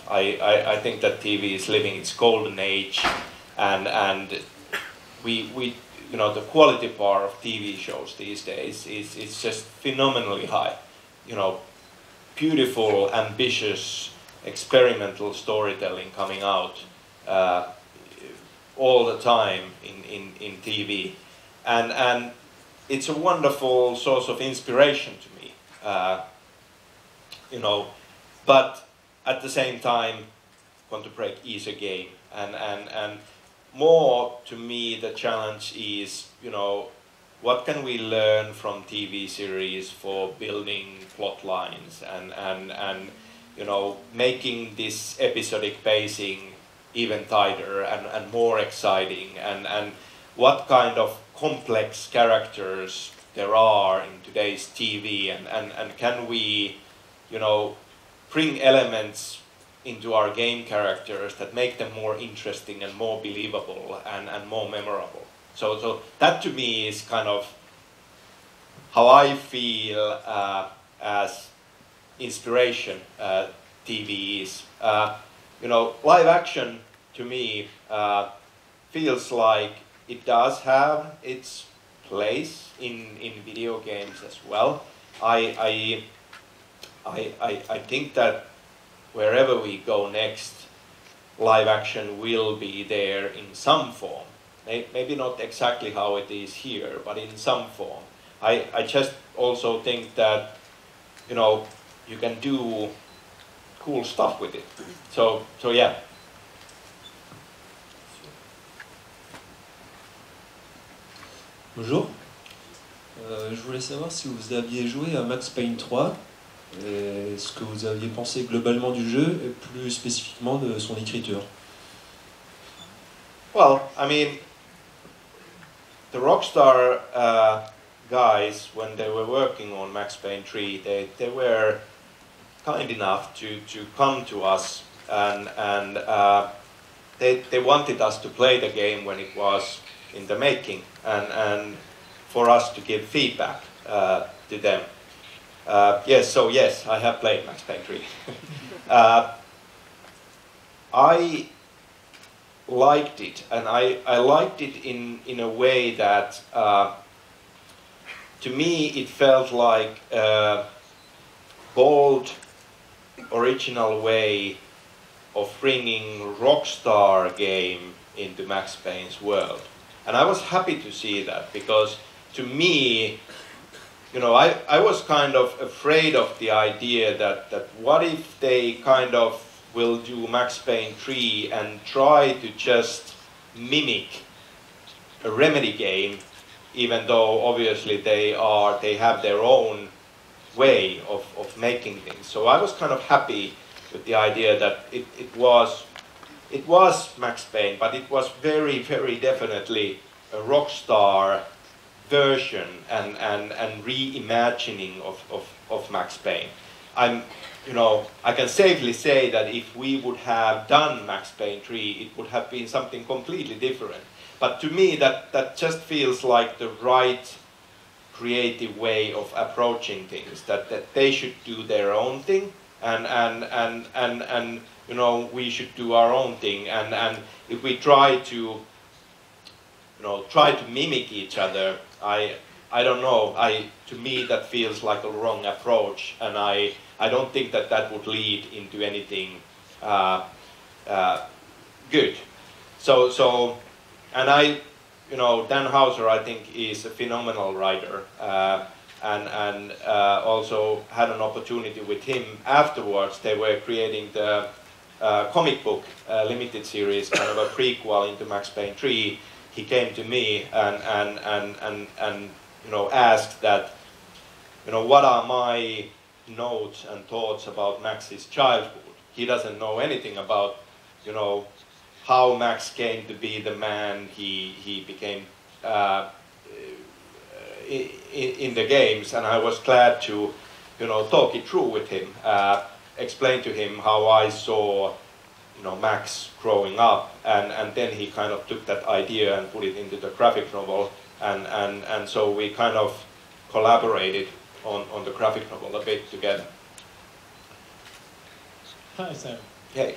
I think that TV is living its golden age, and we you know, the quality bar of TV shows these days is just phenomenally high. You know, beautiful, ambitious, experimental storytelling coming out all the time in TV, and it's a wonderful source of inspiration to me. You know, but at the same time, Quantum Break is a game, and more to me the challenge is, you know, what can we learn from TV series for building plot lines and you know, making this episodic pacing even tighter and more exciting, and what kind of complex characters there are in today's TV, and can we, you know, bring elements into our game characters that make them more interesting and more believable and more memorable. So that to me is kind of how I feel as inspiration TV is. You know, live action to me feels like it does have its place in video games as well. I think that wherever we go next, live action will be there in some form. Maybe not exactly how it is here, but in some form. I just also think that, you know, you can do cool stuff with it. So yeah. Bonjour. Je voulais savoir si vous aviez joué à Max Payne 3, et ce que vous aviez pensé globalement du jeu, et plus spécifiquement de son écriture. Well, I mean, the Rockstar guys, when they were working on Max Payne 3, they were kind enough to come to us, and they wanted us to play the game when it was in the making, and for us to give feedback to them. Yes, I have played Max Payne 3. I liked it, and I liked it in a way that to me it felt like a bold, original way of bringing Rockstar game into Max Payne's world. And I was happy to see that, because to me, you know, I was kind of afraid of the idea that what if they kind of will do Max Payne 3 and try to just mimic a Remedy game, even though obviously they have their own way of making things. So I was kind of happy with the idea that it was Max Payne, but it was very, very definitely a Rockstar version and reimagining of Max Payne. You know, I can safely say that if we would have done Max Payne 3, it would have been something completely different. But to me, that just feels like the right creative way of approaching things. That they should do their own thing, and you know, we should do our own thing. And if we try to, you know, mimic each other, I don't know. To me, that feels like a wrong approach, and I don't think that would lead into anything good. So, and you know, Dan Houser, I think, is a phenomenal writer, and also had an opportunity with him afterwards. They were creating the comic book limited series, kind of a prequel into Max Payne 3. He came to me and you know, asked that, you know, what are my notes and thoughts about Max's childhood. He doesn't know anything about, you know, how Max came to be the man he became in the games, and I was glad to, you know, talk it through with him, explain to him how I saw, you know, Max growing up, and then he kind of took that idea and put it into the graphic novel, and so we kind of collaborated on the graphic novel a bit together. Hi Sam. Hei!